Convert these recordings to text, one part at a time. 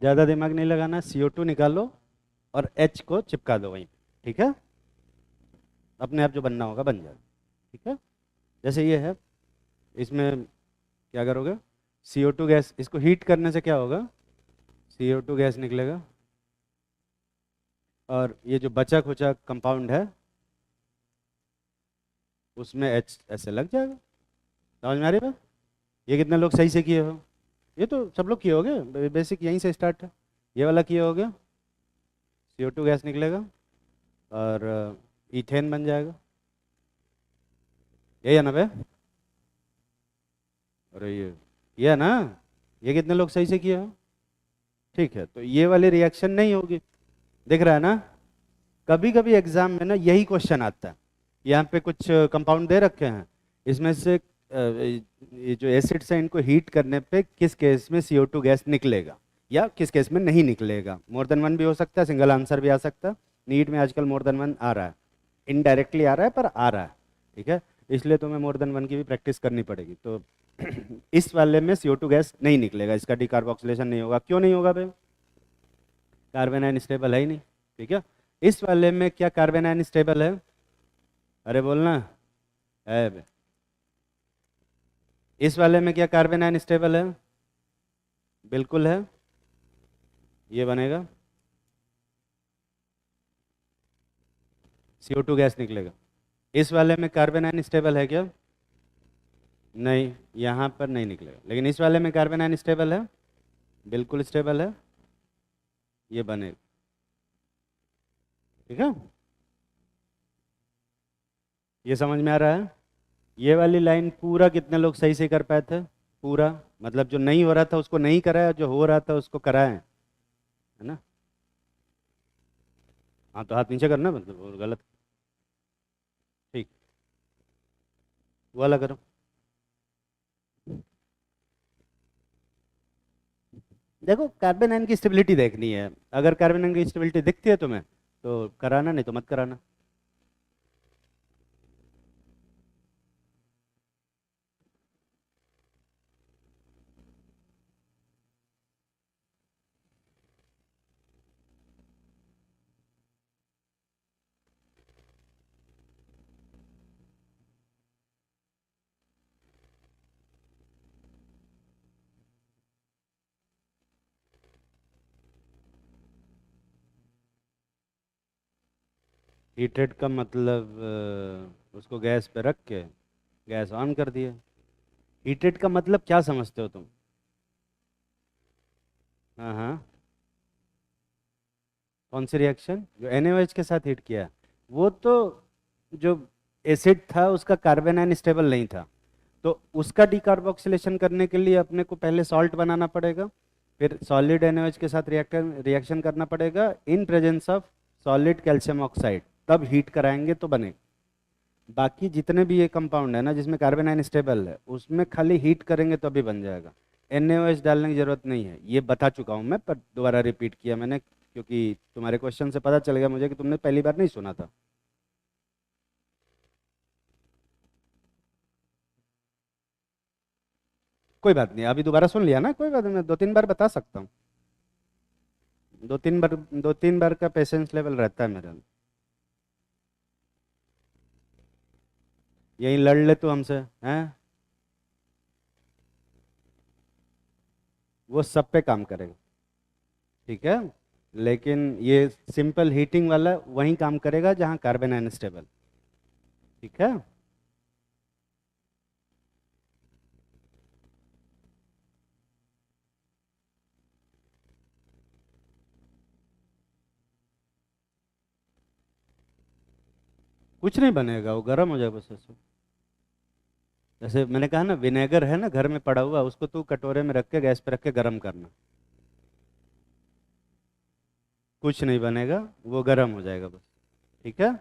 ज़्यादा दिमाग नहीं लगाना, CO2 निकालो और H को चिपका दो वहीं पे, ठीक है। अपने आप जो बनना होगा बन जाएगा, ठीक है। जैसे ये है, इसमें क्या करोगे, CO2 गैस, इसको हीट करने से क्या होगा, CO2 गैस निकलेगा, और ये जो बचा खुचा कंपाउंड है उसमें H ऐसे लग जाएगा। समझ में आ रही बात? ये कितने लोग सही से किए हो? ये तो सब लोग किए होगे, बेसिक यहीं से स्टार्ट है। ये वाला किए होगे, CO2 गैस निकलेगा और इथेन बन जाएगा। यही है ना बे? अरे ये है ना? ये कितने लोग सही से किए हो? ठीक है, तो ये वाली रिएक्शन नहीं होगी। दिख रहा है ना? कभी कभी एग्जाम में ना यही क्वेश्चन आता है। यहाँ पे कुछ कंपाउंड दे रखे हैं, इसमें से ये जो एसिड्स हैं इनको हीट करने पे किस केस में CO2 गैस निकलेगा या किस केस में नहीं निकलेगा। मोर देन वन भी हो सकता है, सिंगल आंसर भी आ सकता है। नीट में आजकल मोर देन वन आ रहा है, इनडायरेक्टली आ रहा है पर आ रहा है, ठीक है। इसलिए तुम्हें मोर देन वन की भी प्रैक्टिस करनी पड़ेगी। तो इस वाले में CO2 गैस नहीं निकलेगा, इसका डिकार्बोक्सिलेशन नहीं होगा। क्यों नहीं होगा भाई? कार्बन आयन स्टेबल है ही नहीं, ठीक है। इस वाले में क्या कार्बन आयन स्टेबल है? अरे बोलना है बे। इस वाले में क्या कार्बन आयन स्टेबल है? बिल्कुल है। ये बनेगा, CO2 गैस निकलेगा। इस वाले में कार्बन आयन स्टेबल है क्या? नहीं, यहाँ पर नहीं निकलेगा। लेकिन इस वाले में कार्बन आयन स्टेबल है, बिल्कुल स्टेबल है, ये बनेगा, ठीक है। ये समझ में आ रहा है? ये वाली लाइन पूरा कितने लोग सही से कर पाए थे? पूरा, मतलब जो नहीं हो रहा था उसको नहीं कराया, जो हो रहा था उसको कराए, है ना? हाँ तो हाथ नीचे करना, मतलब और गलत, ठीक। वो वाला करो। देखो कार्बन आयन की स्टेबिलिटी देखनी है, अगर कार्बन आयन की स्टेबिलिटी दिखती है तुम्हें तो कराना, नहीं तो मत कराना। हीटेड का मतलब उसको गैस पे रख के गैस ऑन कर दिया। हीटेड का मतलब क्या समझते हो तुम? हाँ हाँ। कौन सी रिएक्शन जो NaOH के साथ हीट किया? वो तो जो एसिड था उसका कार्बन आयन स्टेबल नहीं था, तो उसका डिकार्बोक्सिलेशन करने के लिए अपने को पहले सॉल्ट बनाना पड़ेगा, फिर सॉलिड NaOH के साथ रिएक्टर रिएक्शन करना पड़ेगा in presence of solid calcium oxide, तब हीट कराएंगे तो बने। बाकी जितने भी ये कंपाउंड है ना जिसमें कार्बन आयन स्टेबल है उसमें खाली हीट करेंगे तो भी बन जाएगा। NaOH डालने की जरूरत नहीं है, ये बता चुका हूँ मैं, पर दोबारा रिपीट किया मैंने क्योंकि तुम्हारे क्वेश्चन से पता चल गया मुझे कि तुमने पहली बार नहीं सुना था। कोई बात नहीं, अभी दोबारा सुन लिया ना, कोई बात नहीं, मैं 2-3 बार बता सकता हूँ। 2-3 बार, 2-3 बार का पेशेंस लेवल रहता है मेरा। यही लड़ ले तू हमसे, हैं? वो सब पे काम करेगा, ठीक है। लेकिन ये सिंपल हीटिंग वाला वहीं काम करेगा जहाँ कार्बन आयन स्टेबल, ठीक है। कुछ नहीं बनेगा, वो गर्म हो जाएगा बस ऐसे। जैसे मैंने कहा ना, विनेगर है ना घर में पड़ा हुआ, उसको तू कटोरे में रख के गैस पे रख के गर्म करना, कुछ नहीं बनेगा, वो गर्म हो जाएगा बस, ठीक है।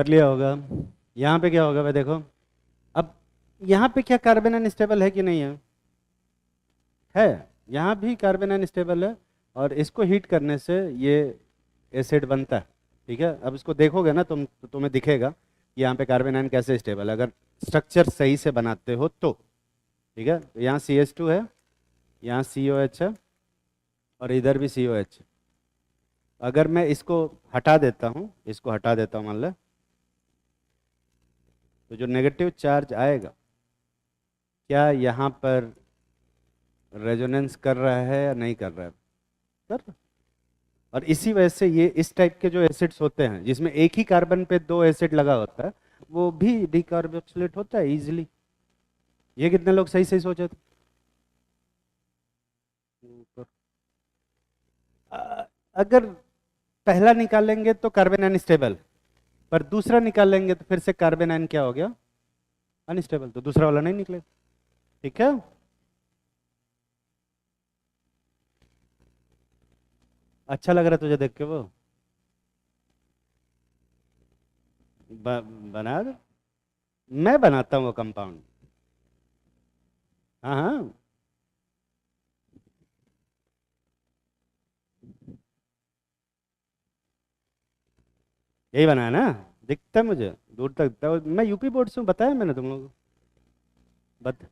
कर लिया होगा। यहाँ पे क्या होगा भाई देखो, अब यहाँ पे क्या कार्बन अनस्टेबल है कि नहीं है? यहाँ भी कार्बन अनस्टेबल है, और इसको हीट करने से ये एसिड बनता है। ठीक है, अब इसको देखोगे ना तुम तो तुम्हें दिखेगा कि यहाँ पे कार्बन आयन कैसे स्टेबल है, अगर स्ट्रक्चर सही से बनाते हो तो। ठीक है, तो यहाँ CH2 है, यहाँ COH है, और इधर भी COH। अगर मैं इसको हटा देता हूँ, इसको हटा देता हूँ मान लो, तो जो नेगेटिव चार्ज आएगा, क्या यहाँ पर रेजोनेंस कर रहा है या नहीं कर रहा है? कर रहा है। और इसी वजह से ये इस टाइप के जो एसिड्स होते हैं जिसमें एक ही कार्बन पे दो एसिड लगा होता है, वो भी डिकार्बोक्सिलेट होता है इजीली। ये कितने लोग सही सही सोचे थे? अगर पहला निकालेंगे तो कार्बन अनस्टेबल, पर दूसरा निकालेंगे तो फिर से कार्बन आयन क्या हो गया? अनस्टेबल, तो दूसरा वाला नहीं निकलेगा। ठीक है, अच्छा लग रहा है तुझे देख के वो? बना दो, मैं बनाता हूँ वो कंपाउंड। हाँ हाँ, यही बनाया ना, दिखता है मुझे दूर तक दिखता है। मैं यूपी बोर्ड से हूँ, बताया मैंने तुम लोगों को। बत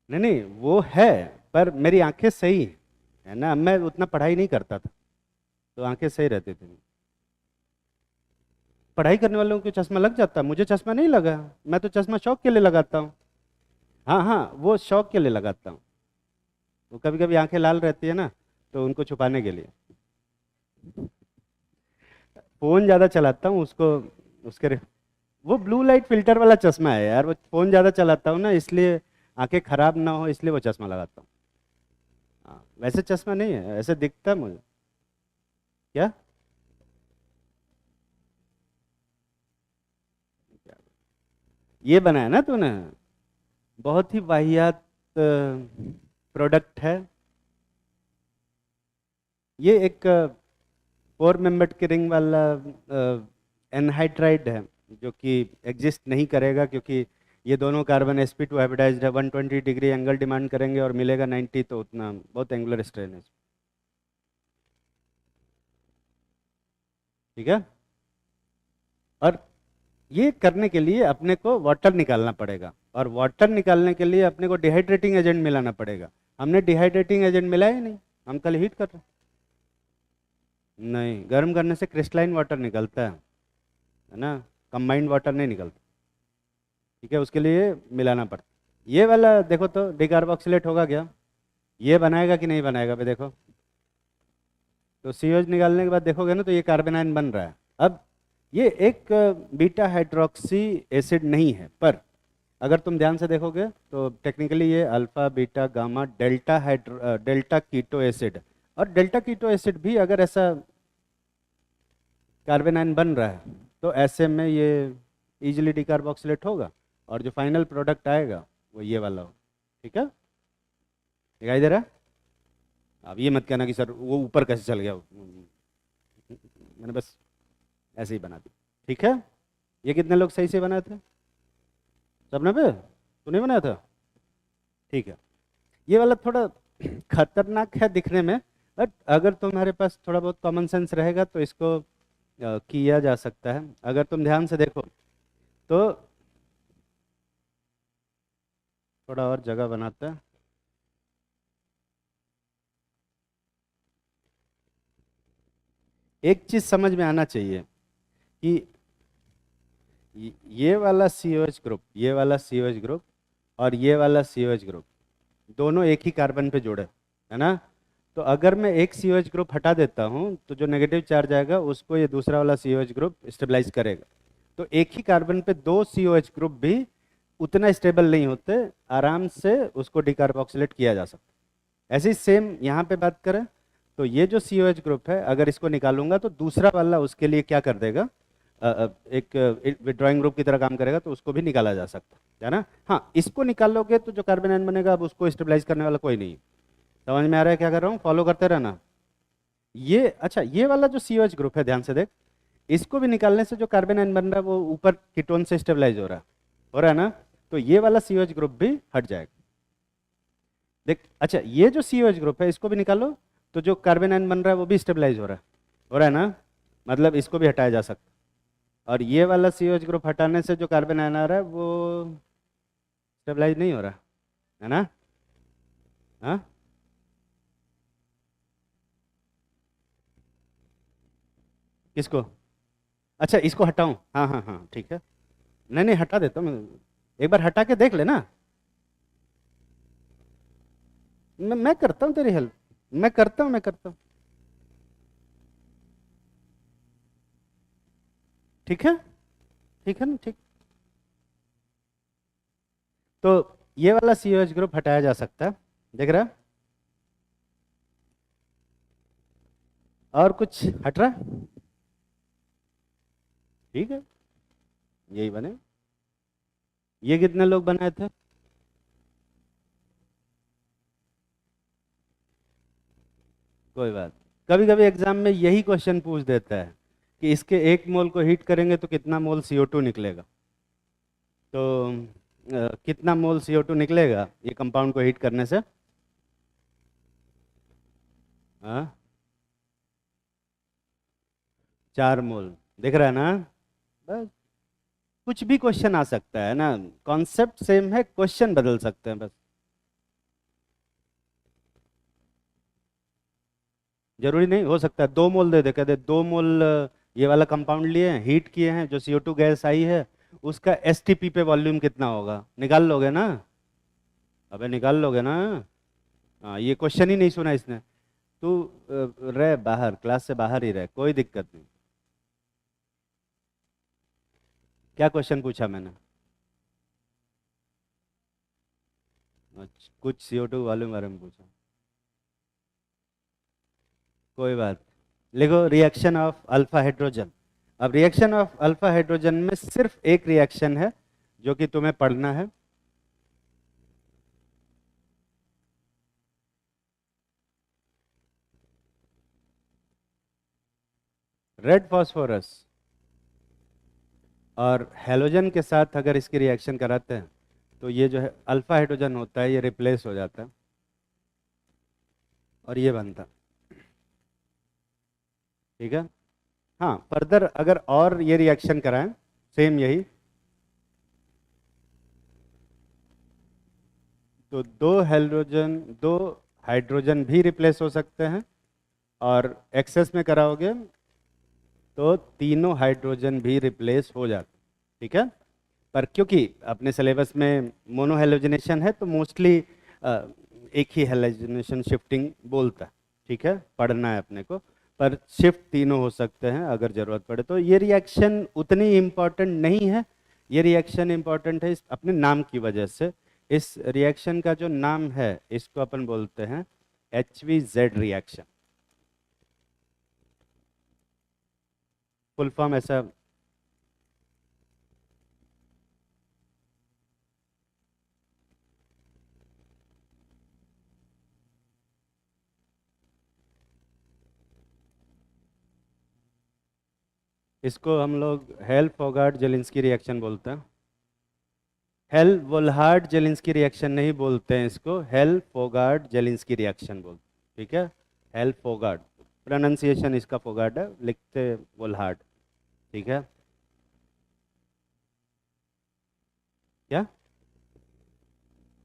नहीं नहीं, वो है, पर मेरी आंखें सही है ना, मैं उतना पढ़ाई नहीं करता था, तो आंखें सही रहती थी। पढ़ाई करने वालों को चश्मा लग जाता है, मुझे चश्मा नहीं लगा। मैं तो चश्मा शौक के लिए लगाता हूँ। हाँ हाँ, वो शौक के लिए लगाता हूँ। वो कभी कभी आंखें लाल रहती है ना, तो उनको छुपाने के लिए। फोन ज्यादा चलाता हूँ उसको, उसके वो ब्लू लाइट फिल्टर वाला चश्मा है यार, वो फोन ज्यादा चलाता हूँ ना, इसलिए आंखें खराब ना हो इसलिए वो चश्मा लगाता हूँ। हाँ, वैसे चश्मा नहीं है, ऐसे दिखता है मुझे। क्या? ये बनाया ना तूने, बहुत ही वाहियात प्रोडक्ट है। ये एक 4 मेंबर्ड की रिंग वाला एनहाइड्राइड है, जो कि एग्जिस्ट नहीं करेगा, क्योंकि ये दोनों कार्बन sp2 हाइब्रिडाइज्ड है। 120 डिग्री एंगल डिमांड करेंगे और मिलेगा 90, तो उतना बहुत एंगुलर स्ट्रेन है। ठीक है, और ये करने के लिए अपने को वाटर निकालना पड़ेगा, और वाटर निकालने के लिए अपने को डिहाइड्रेटिंग एजेंट मिलाना पड़ेगा। हमने डिहाइड्रेटिंग एजेंट मिलाया ही नहीं, हम कल हीट कर रहे हैं। नहीं, गर्म करने से क्रिस्टलाइन वाटर निकलता है ना, कंबाइंड वाटर नहीं निकलता। ठीक है, उसके लिए मिलाना पड़ता। ये वाला देखो तो डिकार्बोक्सिलेट होगा क्या? ये बनाएगा कि नहीं बनाएगा भाई देखो, तो COH निकालने के बाद देखोगे ना, तो ये कार्बन आयन बन रहा है। अब ये एक बीटा हाइड्रोक्सी एसिड नहीं है, पर अगर तुम ध्यान से देखोगे तो टेक्निकली ये alpha beta gamma delta keto acid. और डेल्टा कीटो एसिड भी अगर ऐसा कार्बन आयन बन रहा है, तो ऐसे में ये इजीली डिकार्बोक्सिलेट होगा, और जो फाइनल प्रोडक्ट आएगा वो ये वाला हो। ठीक है, दिखाई दे रहा है? अब ये मत कहना कि सर वो ऊपर कैसे चल गया, मैंने बस ऐसे ही बना दी। ठीक है, ये कितने लोग सही से बनाए थे? सबने पे? तो नहीं बनाया था? ठीक है, ये वाला थोड़ा खतरनाक है दिखने में, बट अगर तुम्हारे पास थोड़ा बहुत कॉमन सेंस रहेगा तो इसको किया जा सकता है। अगर तुम ध्यान से देखो तो थोड़ा और जगह बनाता है। एक चीज समझ में आना चाहिए कि ये वाला COH ग्रुप, ये वाला COH ग्रुप और ये वाला COH ग्रुप दोनों एक ही कार्बन पे जुड़े है ना। तो अगर मैं एक COH ग्रुप हटा देता हूँ तो जो नेगेटिव चार्ज आएगा उसको ये दूसरा वाला COH ग्रुप स्टेबलाइज करेगा। तो एक ही कार्बन पे दो COH ग्रुप भी उतना स्टेबल नहीं होते, आराम से उसको डिकार्बोक्सिलेट किया जा सकता। ऐसे ही सेम यहाँ पे बात करें तो ये जो COH ग्रुप है, अगर इसको निकालूंगा तो दूसरा वाला उसके लिए क्या कर देगा, एक विड्रॉइंग ग्रुप की तरह काम करेगा, तो उसको भी निकाला जा सकता है ना। हाँ, इसको निकालोगे तो जो कार्बन आयन बनेगा अब उसको स्टेबलाइज करने वाला कोई नहीं। समझ में आ रहा है क्या कर रहा हूँ? फॉलो करते रहना। ये अच्छा, ये वाला जो COH ग्रुप है, ध्यान से देख, इसको भी निकालने से जो कार्बन आयन बन रहा है वो ऊपर कीटोन से स्टेबलाइज हो रहा है ना, तो ये वाला COH ग्रुप भी हट जाएगा। देख, अच्छा ये जो COH ग्रुप है इसको भी निकालो, तो जो कार्बन आयन बन रहा है वो भी स्टेबलाइज हो रहा है ना, मतलब इसको भी हटाया जा सकता है। और ये वाला COH ग्रुप हटाने से जो कार्बन आयन आ रहा है वो स्टेबलाइज नहीं हो रहा है ना। हाँ, किसको? अच्छा इसको हटाऊं, हाँ हाँ हाँ ठीक है, नहीं नहीं हटा देता हूँ मैं, एक बार हटा के देख लेना। मैं करता हूँ तेरी हेल्प, मैं करता हूँ। ठीक है, ठीक है ना, ठीक। तो ये वाला COH ग्रुप हटाया जा सकता है, देख रहा है? और कुछ हट रहा है? ठीक है, यही बने। ये कितने लोग बनाए थे? कोई बात, कभी कभी एग्जाम में यही क्वेश्चन पूछ देता है कि इसके 1 मोल को हीट करेंगे तो कितना मोल CO2 निकलेगा। तो कितना मोल CO2 निकलेगा ये कंपाउंड को हीट करने से? हाँ, 4 मोल। दिख रहा है ना? बस, कुछ भी क्वेश्चन आ सकता है ना, कॉन्सेप्ट सेम है, क्वेश्चन बदल सकते हैं बस। जरूरी नहीं, हो सकता है 2 मोल दे दे, कह दे 2 मोल ये वाला कंपाउंड लिए हैं, हीट किए हैं, जो CO2 गैस आई है उसका STP पे वॉल्यूम कितना होगा, निकाल लोगे ना? अबे निकाल लोगे ना? हाँ, ये क्वेश्चन ही नहीं सुना इसने। तू रह बाहर, क्लास से बाहर ही रह, कोई दिक्कत नहीं। क्या क्वेश्चन पूछा मैंने? अच्छा, कुछ CO2 वॉल्यूम बारे में पूछा, कोई बात। लिखो रिएक्शन ऑफ अल्फा हाइड्रोजन। अब रिएक्शन ऑफ अल्फा हाइड्रोजन में सिर्फ एक रिएक्शन है जो कि तुम्हें पढ़ना है। रेड फास्फोरस और हैलोजन के साथ अगर इसकी रिएक्शन कराते हैं तो ये जो है अल्फा हाइड्रोजन होता है, ये रिप्लेस हो जाता है और ये बनता है। ठीक है, हाँ, फर्दर अगर और ये रिएक्शन कराएं, सेम यही, तो दो हाइड्रोजन भी रिप्लेस हो सकते हैं, और एक्सेस में कराओगे तो तीनों हाइड्रोजन भी रिप्लेस हो जाते हैं। ठीक है, पर क्योंकि अपने सिलेबस में मोनो हेलोजनेशन है तो मोस्टली एक ही हेलोजनेशन शिफ्टिंग बोलता है। ठीक है, पढ़ना है अपने को, पर शिफ्ट तीनों हो सकते हैं अगर जरूरत पड़े तो। ये रिएक्शन उतनी इम्पॉर्टेंट नहीं है, ये रिएक्शन इम्पॉर्टेंट है अपने नाम की वजह से। इस रिएक्शन का जो नाम है इसको अपन बोलते हैं HVZ रिएक्शन। फुल फॉर्म ऐसा, इसको हम लोग हेल फोगाट जेलिंस्की रिएक्शन बोलते हैं। हेल वोल्हार्ड जेलिंस्की रिएक्शन नहीं बोलते हैं इसको, हेल फोगाट जेलिंस्की रिएक्शन बोलते हैं। ठीक है, हेल फोगाट, प्रोनाउंसिएशन इसका फोगाट है, लिखते वोल्हार्ड। ठीक है, क्या?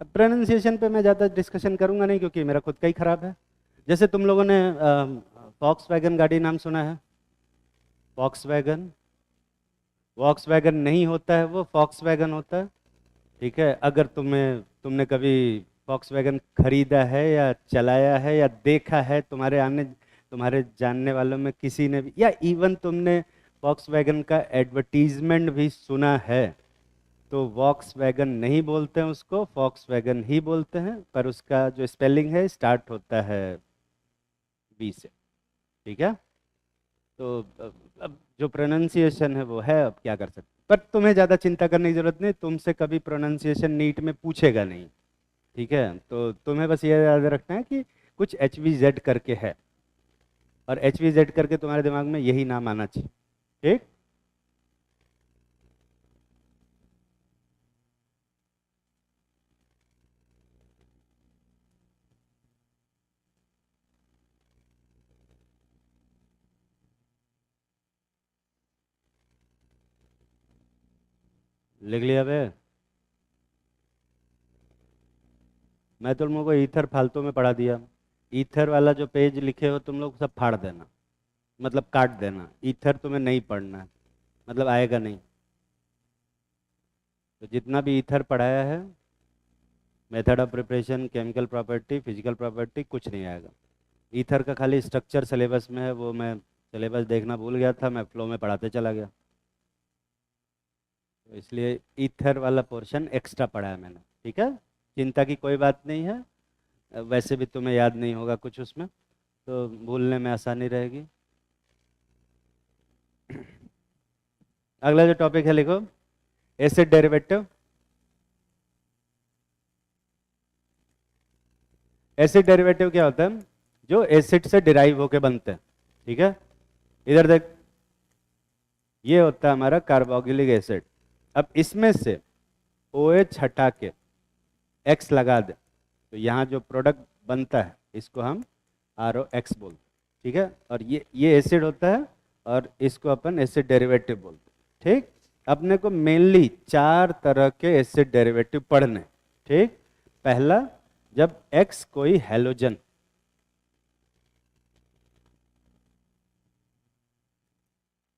अब प्रोनाउंसिएशन पे मैं ज़्यादा डिस्कशन करूंगा नहीं क्योंकि मेरा खुद का ही खराब है। जैसे तुम लोगों ने फॉक्स वैगन गाड़ी नाम सुना है? फॉक्स वैगन, वॉक्स वैगन नहीं होता है, वो फॉक्स वैगन होता है। ठीक है, अगर तुमने कभी फॉक्स वैगन खरीदा है या चलाया है या देखा है, तुम्हारे जानने वालों में किसी ने भी, या इवन तुमने फॉक्स वैगन का एडवर्टीजमेंट भी सुना है, तो वॉक्स वैगन नहीं बोलते हैं उसको, फॉक्स वैगन ही बोलते हैं, पर उसका जो स्पेलिंग है स्टार्ट होता है बी से। ठीक है, तो अब जो प्रोनाउंसिएशन है वो है, अब क्या कर सकते, पर तुम्हें ज़्यादा चिंता करने की जरूरत नहीं, तुमसे कभी प्रोनाउंसिएशन नीट में पूछेगा नहीं। ठीक है, तो तुम्हें बस ये याद रखना है कि कुछ HVZ करके है। और HVZ करके तुम्हारे दिमाग में यही नाम आना चाहिए। ठीक, लिख लिया बे। मैं तुम लोगों को ईथर फालतू में पढ़ा दिया। ईथर वाला जो पेज लिखे हो तुम लोग सब फाड़ देना, मतलब काट देना। ईथर तुम्हें नहीं पढ़ना है, मतलब आएगा नहीं। तो जितना भी ईथर पढ़ाया है, method of preparation, chemical property, physical property, कुछ नहीं आएगा। ईथर का खाली स्ट्रक्चर सिलेबस में है, वो मैं सिलेबस देखना भूल गया था, मैं फ्लो में पढ़ाते चला गया, तो इसलिए ईथर वाला पोर्शन एक्स्ट्रा पढ़ा है मैंने। ठीक है, चिंता की कोई बात नहीं है। वैसे भी तुम्हें याद नहीं होगा कुछ उसमें, तो भूलने में आसानी रहेगी। अगला जो टॉपिक है लिखो, एसिड डेरिवेटिव। एसिड डेरिवेटिव क्या होता है? जो एसिड से डिराइव होके बनते हैं। ठीक है, इधर देख, ये होता है हमारा कार्बोक्सिलिक एसिड। अब इसमें से OH हटा के X लगा दे, तो यहाँ जो प्रोडक्ट बनता है इसको हम ROX बोलते हैं। ठीक है, और ये एसिड होता है और इसको अपन एसिड डेरिवेटिव बोलते हैं। ठीक, अपने को मेनली 4 तरह के एसिड डेरिवेटिव पढ़ने। ठीक, पहला, जब X कोई हैलोजन,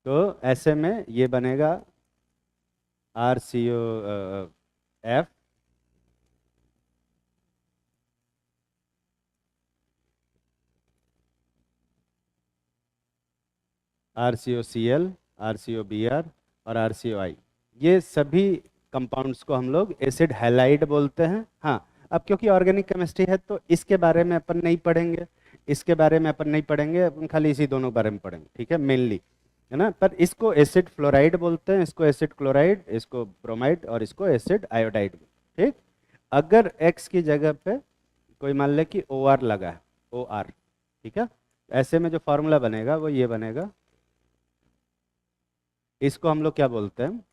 तो ऐसे में ये बनेगा RCOF, RCOCl, RCOBr और RCOI। ये सभी कंपाउंड्स को हम लोग एसिड हैलाइड बोलते हैं। हाँ, अब क्योंकि ऑर्गेनिक केमिस्ट्री है तो इसके बारे में अपन नहीं पढ़ेंगे, इसके बारे में अपन नहीं पढ़ेंगे, अपन खाली इसी दोनों बारे में पढ़ेंगे। ठीक है, मेनली, है ना। पर इसको एसिड फ्लोराइड बोलते हैं, इसको एसिड क्लोराइड, इसको ब्रोमाइड और इसको एसिड आयोडाइड। ठीक, अगर X की जगह पे कोई मान ले कि OR लगा है, OR, ठीक है, ऐसे में जो फॉर्मूला बनेगा वो ये बनेगा। इसको हम लोग क्या बोलते हैं?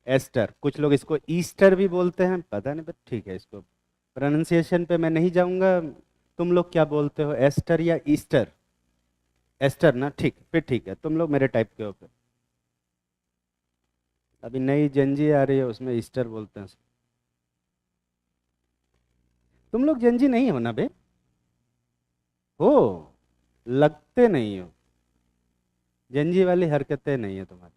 एस्टर। कुछ लोग इसको ईस्टर भी बोलते हैं, पता नहीं, बट ठीक है, इसको प्रोनाउंसिएशन पे मैं नहीं जाऊंगा। तुम लोग क्या बोलते हो, एस्टर या ईस्टर? एस्टर ना, ठीक, फिर ठीक है, तुम लोग मेरे टाइप के हो फिर। अभी नई जंजी आ रही है, उसमें ईस्टर बोलते हैं। तुम लोग जंजी नहीं हो ना बे? हो, लगते नहीं हो। जंजी वाली हरकतें नहीं है तुम्हारी।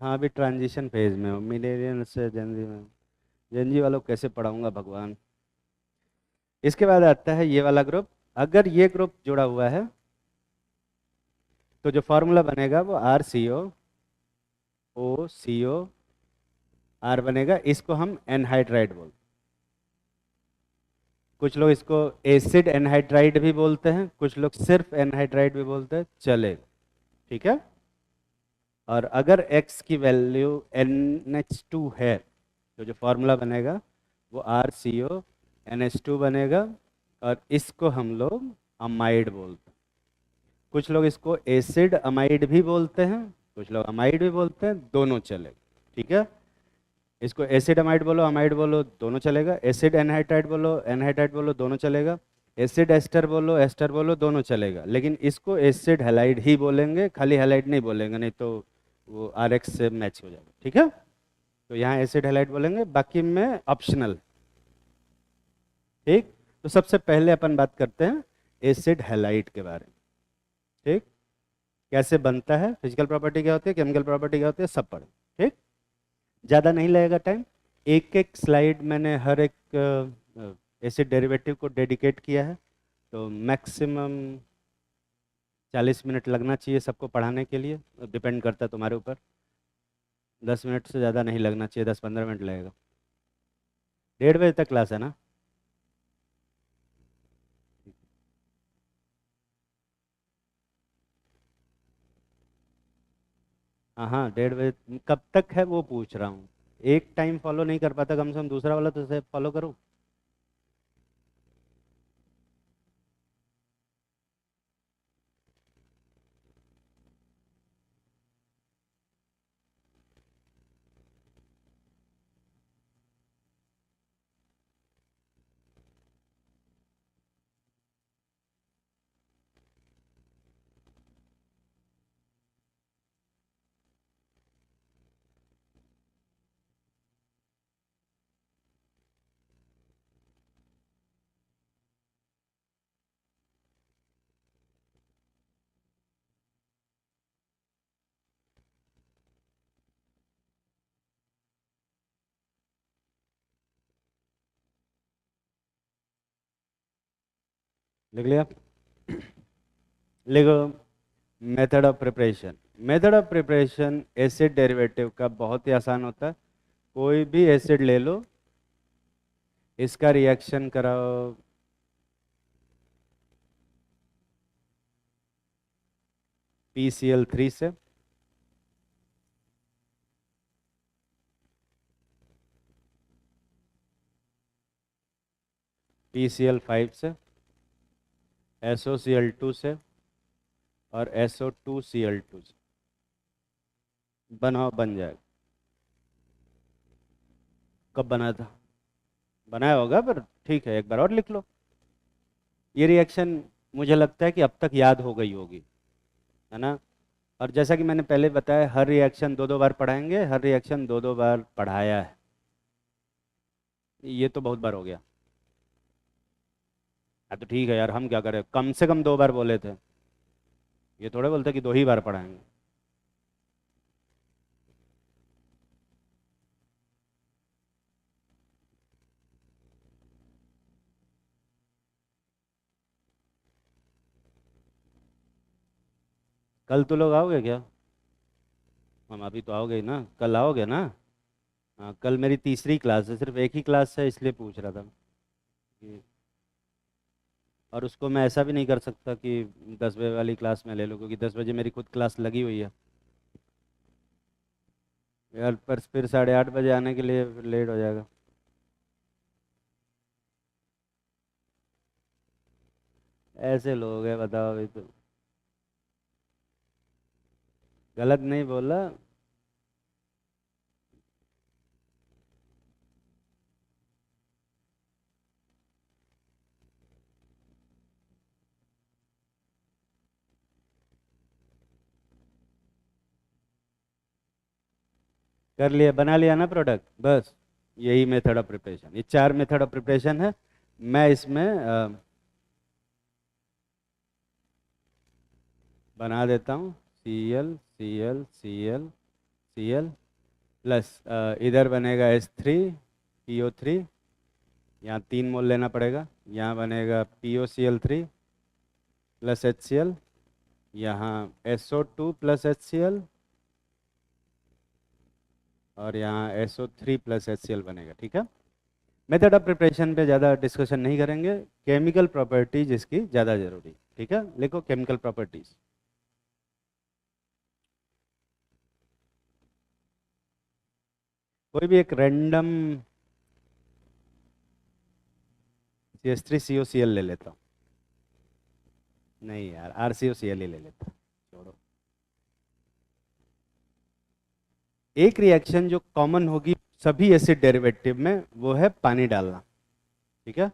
हाँ, अभी ट्रांजिशन फेज में हो, मिलेनियल से जंजी में। जंजी वालों को कैसे पढ़ाऊंगा भगवान। इसके बाद आता है ये वाला ग्रुप। अगर ये ग्रुप जुड़ा हुआ है तो जो फॉर्मूला बनेगा वो RCOOCO R बनेगा। इसको हम एनहाइड्राइड बोलते हैं। कुछ लोग इसको एसिड एनहाइड्राइड भी बोलते हैं, कुछ लोग सिर्फ एनहाइड्राइड भी बोलते हैं, चलेगा। ठीक है, और अगर X की वैल्यू NH2 है तो जो फॉर्मूला बनेगा वो RCONH2 बनेगा, और इसको हम लोग अमाइड बोलते हैं। कुछ लोग इसको एसिड अमाइड भी बोलते हैं, कुछ लोग अमाइड भी बोलते हैं, दोनों चलेगा। ठीक है, इसको एसिड अमाइड बोलो, अमाइड बोलो, दोनों चलेगा। एसिड एनहाइड्राइड बोलो, एनहाइड्राइड बोलो, दोनों चलेगा। एसिड एस्टर बोलो, एस्टर बोलो, दोनों चलेगा। लेकिन इसको एसिड हैलाइड ही बोलेंगे, खाली हैलाइड नहीं बोलेंगे, नहीं तो वो RX से मैच हो जाएगा। ठीक है, तो यहाँ एसिड हैलाइड बोलेंगे, बाकी में ऑप्शनल। ठीक, तो सबसे पहले अपन बात करते हैं एसिड हैलाइड के बारे में। ठीक, कैसे बनता है, फिजिकल प्रॉपर्टी क्या होती है, केमिकल प्रॉपर्टी क्या होती है, सब पढ़े। ठीक, ज़्यादा नहीं लगेगा टाइम। एक एक स्लाइड मैंने हर एक एसिड डेरिवेटिव को डेडिकेट किया है, तो मैक्सिमम 40 मिनट लगना चाहिए सबको पढ़ाने के लिए। डिपेंड करता है तुम्हारे ऊपर, 10 मिनट से ज़्यादा नहीं लगना चाहिए, 10-15 मिनट लगेगा। 1:30 बजे तक क्लास है ना? हाँ हाँ, 1:30 बजे। कब तक है वो पूछ रहा हूँ। एक टाइम फॉलो नहीं कर पाता, कम से कम दूसरा वाला तो फॉलो करो। लिख लिया? लिखो। Method of preparation. Method of preparation acid derivative का बहुत ही आसान होता है। कोई भी एसिड ले लो, इसका रिएक्शन कराओ PCl3 से, PCl5 से, SOCl2 से और SO2Cl2 से। बनाओ, बन जाएगा। कब बना था? बनाया होगा, पर ठीक है, एक बार और लिख लो। ये रिएक्शन मुझे लगता है कि अब तक याद हो गई होगी, है ना? और जैसा कि मैंने पहले बताया, हर रिएक्शन दो दो बार पढ़ाएंगे, हर रिएक्शन दो दो बार पढ़ाया है। ये तो बहुत बार हो गया। हाँ तो ठीक है यार, हम क्या करें, कम से कम दो बार बोले थे। ये थोड़े बोलते कि दो ही बार पढ़ाएंगे। कल तो लोग आओगे क्या? हम अभी तो आओगे ही ना, कल आओगे ना? हाँ, कल मेरी तीसरी क्लास है, सिर्फ एक ही क्लास है, इसलिए पूछ रहा था कि। और उसको मैं ऐसा भी नहीं कर सकता कि 10 बजे वाली क्लास में ले लूँ, क्योंकि 10 बजे मेरी खुद क्लास लगी हुई है यार। पर फिर 8:30 बजे आने के लिए लेट हो जाएगा। ऐसे लोग हैं, बताओ अभी तो। गलत नहीं बोला। कर लिया, बना लिया ना प्रोडक्ट, बस। यही मेथड ऑफ प्रिपरेशन, ये चार मेथड ऑफ प्रिपरेशन है। मैं इसमें बना देता हूँ। Cl प्लस इधर बनेगा H3PO3। यहाँ 3 मोल लेना पड़ेगा। यहाँ बनेगा POCl3 प्लस HCl। यहाँ SO2 प्लस HCl और यहाँ SO3 प्लस HCl बनेगा, ठीक है। मेथड ऑफ प्रिपरेशन पे ज़्यादा डिस्कशन नहीं करेंगे। केमिकल प्रॉपर्टीज इसकी ज़्यादा जरूरी, ठीक है। लिखो केमिकल प्रॉपर्टीज। कोई भी एक रैंडम CH3COCl ले लेता हूँ। नहीं यार, RCOCl ही ले लेता हूँ, छोड़ो। एक रिएक्शन जो कॉमन होगी सभी एसिड डेरिवेटिव में, वो है पानी डालना, ठीक है।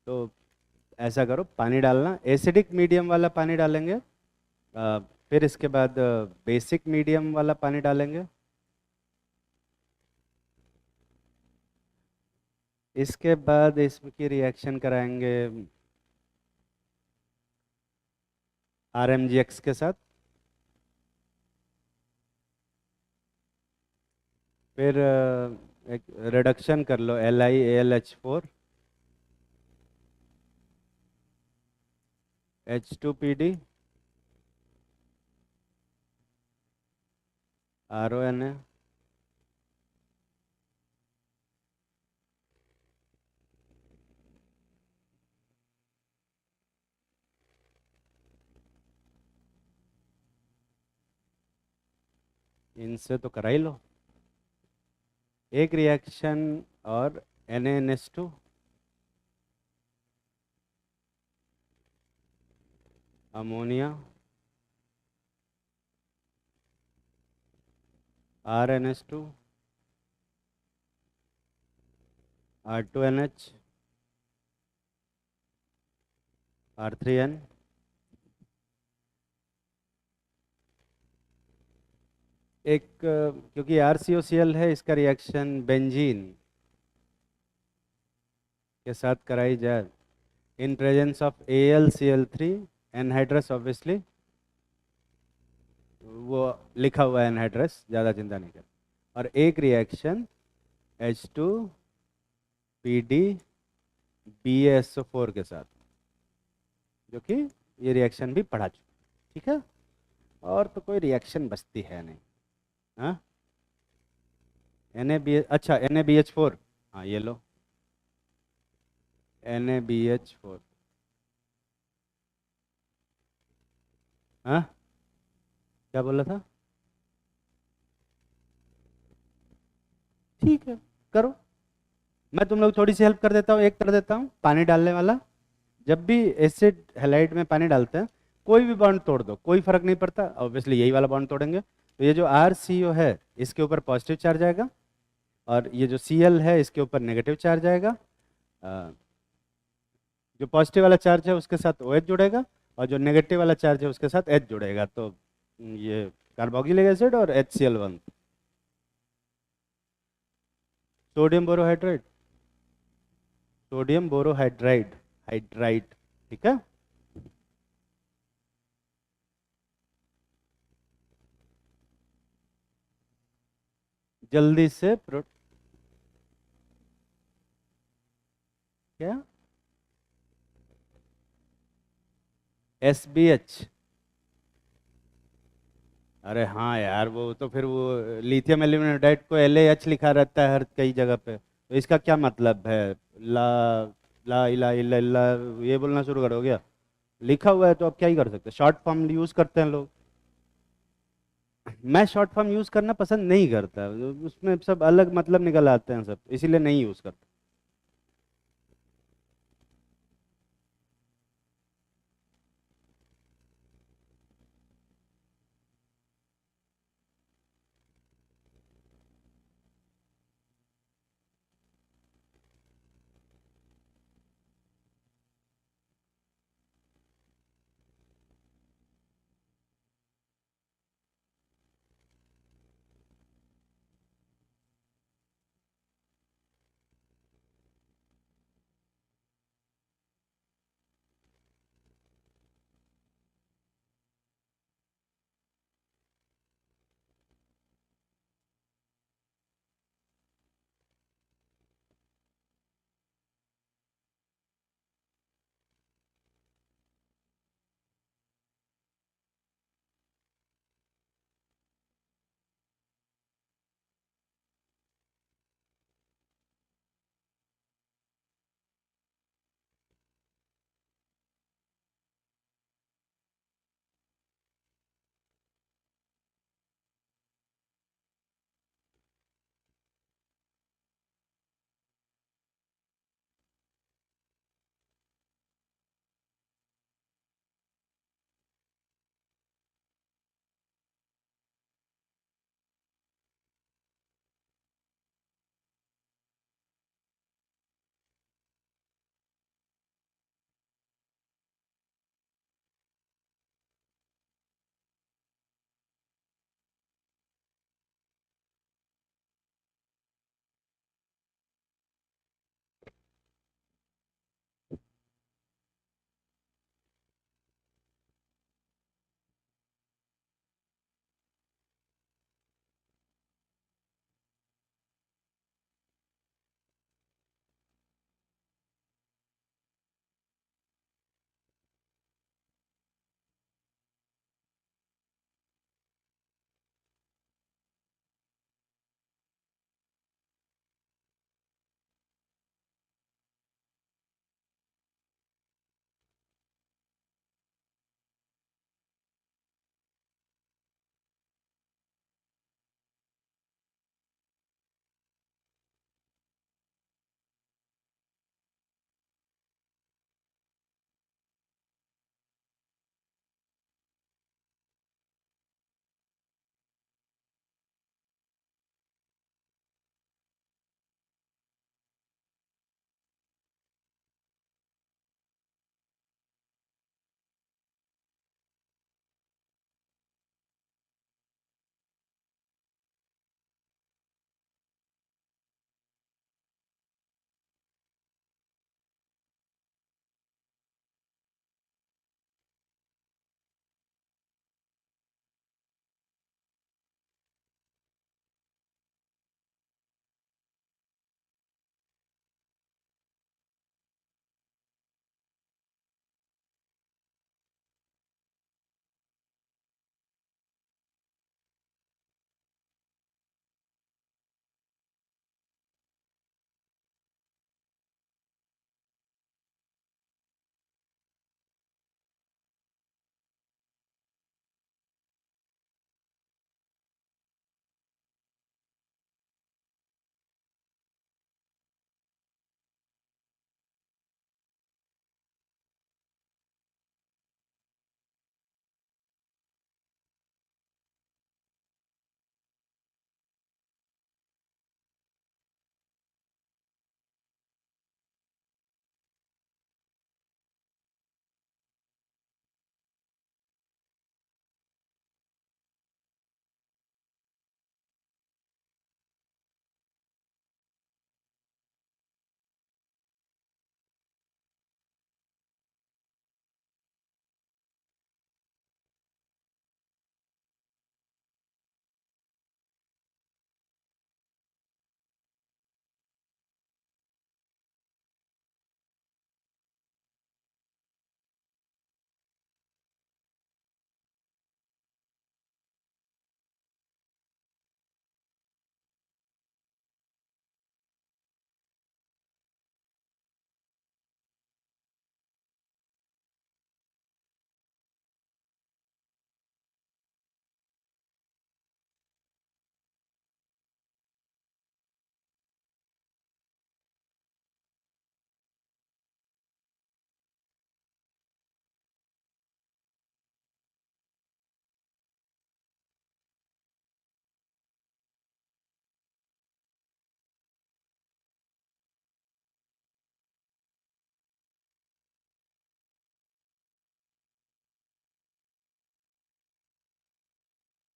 तो ऐसा करो, पानी डालना, एसिडिक मीडियम वाला पानी डालेंगे। फिर इसके बाद बेसिक मीडियम वाला पानी डालेंगे। इसके बाद इसकी रिएक्शन कराएंगे RMGX के साथ। फिर एक रिडक्शन कर लो LiAlH4 H2PD RONA। इनसे तो करा ही लो एक रिएक्शन। और NaNH2 ammonia RNH2 R2NH R3N। एक क्योंकि RCOCl है, इसका रिएक्शन बेंजीन के साथ कराई जाए in presence of AlCl3 anhydrous, obviously वो लिखा हुआ है एनहाइड्रस, ज़्यादा चिंता नहीं कर। और एक रिएक्शन H2PD BaSO4 के साथ। जो कि ये रिएक्शन भी पढ़ा चुके, ठीक है। और तो कोई रिएक्शन बचती है नहीं। हाँ, अच्छा Na BH4, हाँ ये लो, Na BH4। हाँ, क्या बोला था? ठीक है, करो। मैं तुम लोग थोड़ी सी हेल्प कर देता हूँ, एक कर देता हूँ पानी डालने वाला। जब भी एसिड हैलाइड में पानी डालते हैं, कोई भी बॉन्ड तोड़ दो, कोई फर्क नहीं पड़ता, ऑब्वियसली यही वाला बॉन्ड तोड़ेंगे। तो ये जो RCO है, इसके ऊपर पॉजिटिव चार्ज आएगा, और ये जो Cl है, इसके ऊपर नेगेटिव चार्ज आएगा। अ, जो पॉजिटिव वाला चार्ज है उसके साथ OH जुड़ेगा, और जो नेगेटिव वाला चार्ज है उसके साथ H जुड़ेगा। तो ये कार्बोक्सिलिक एसिड और HCl1, sodium borohydride, sodium borohydride, hydride, ठीक है। जल्दी से क्या? SBH? अरे हाँ यार, वो तो फिर वो लिथियम एल्यूमिनियम हाइड्राइड को LaH लिखा रहता है हर कई जगह पे, तो इसका क्या मतलब है? ला ला इला इला इला, ये बोलना शुरू करो क्या? लिखा हुआ है तो अब क्या ही कर सकते हैं, शॉर्ट फॉर्म यूज करते हैं लोग। मैं शॉर्ट फॉर्म यूज करना पसंद नहीं करता, उसमें सब अलग मतलब निकल आते हैं सब, इसीलिए नहीं यूज करता।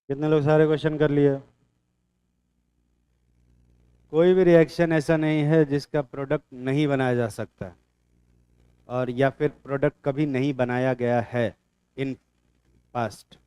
कितने लोग सारे क्वेश्चन कर लिए? कोई भी रिएक्शन ऐसा नहीं है जिसका प्रोडक्ट नहीं बनाया जा सकता, और या फिर प्रोडक्ट कभी नहीं बनाया गया है इन पास्ट।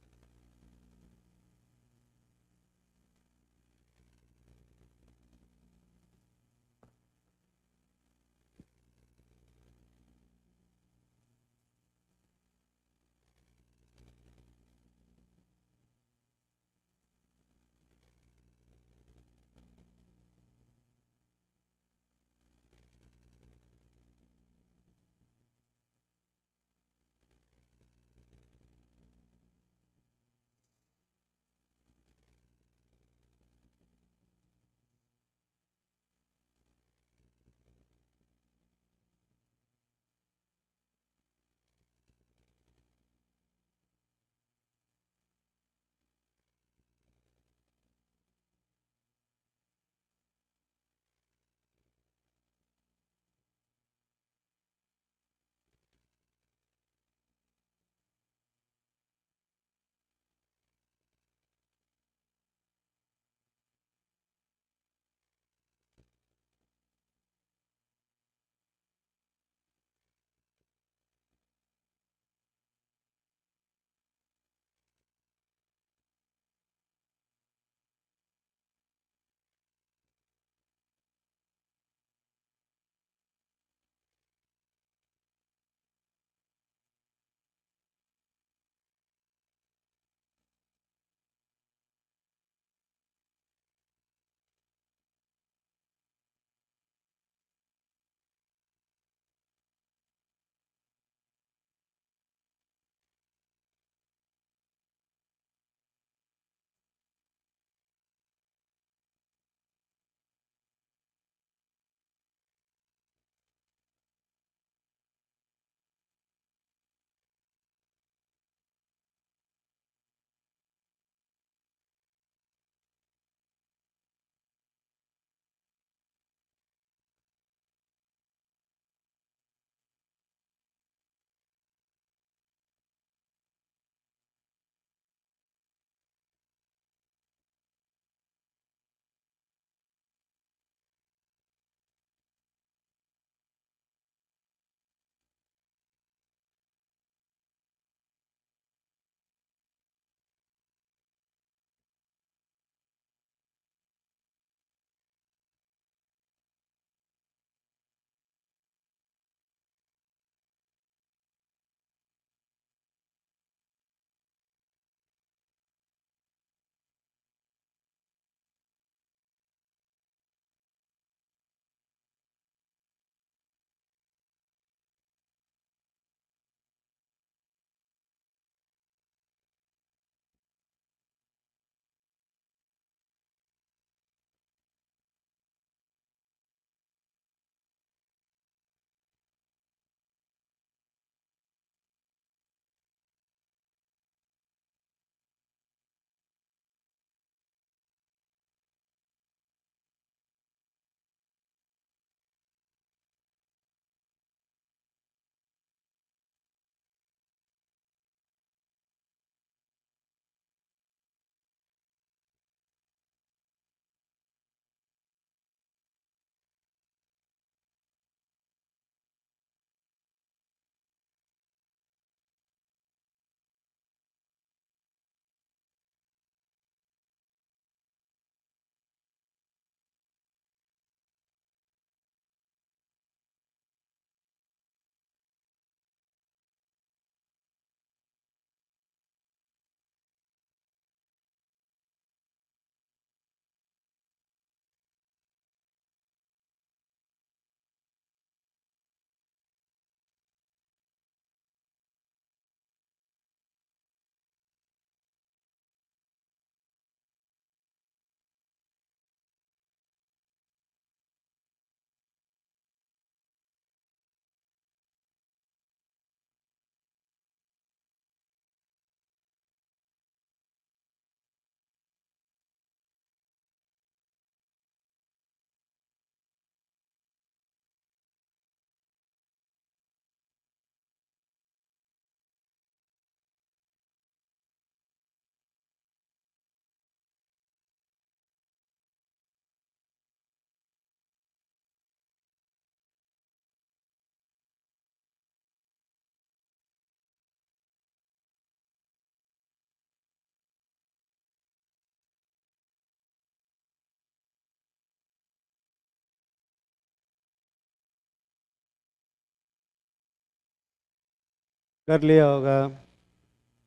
कर लिया होगा।